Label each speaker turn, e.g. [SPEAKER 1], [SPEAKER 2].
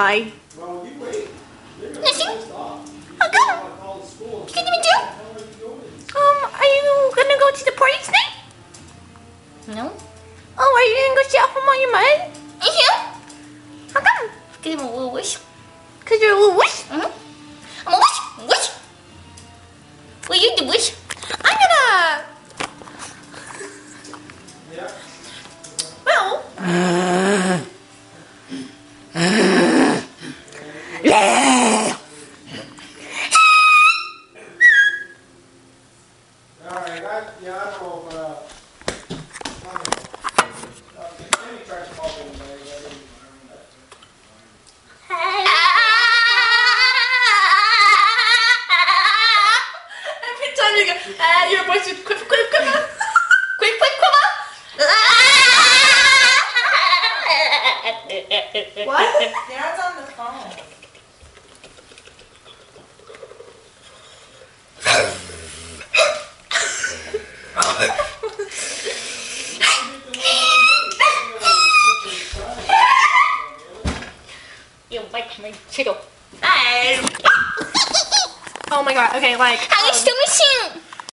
[SPEAKER 1] Bye.
[SPEAKER 2] Well, you wait.
[SPEAKER 1] Missy? How come? What did you do? Are you gonna go to the party tonight? No. Oh, are you gonna go sit at home on your mud? How come? Because I'm a little wish. Because you're a little wish? Mm-hmm. I'm a wish. Wish. Will you do wish? I'm gonna...
[SPEAKER 2] Yeah.
[SPEAKER 1] Well...
[SPEAKER 2] Alright, I don't know if, maybe try some more things,
[SPEAKER 1] Every time you go, your voice is quiver.
[SPEAKER 3] What? Dad's on the phone.
[SPEAKER 1] You like my tickle. Oh my god, okay, like...
[SPEAKER 4] I still missing.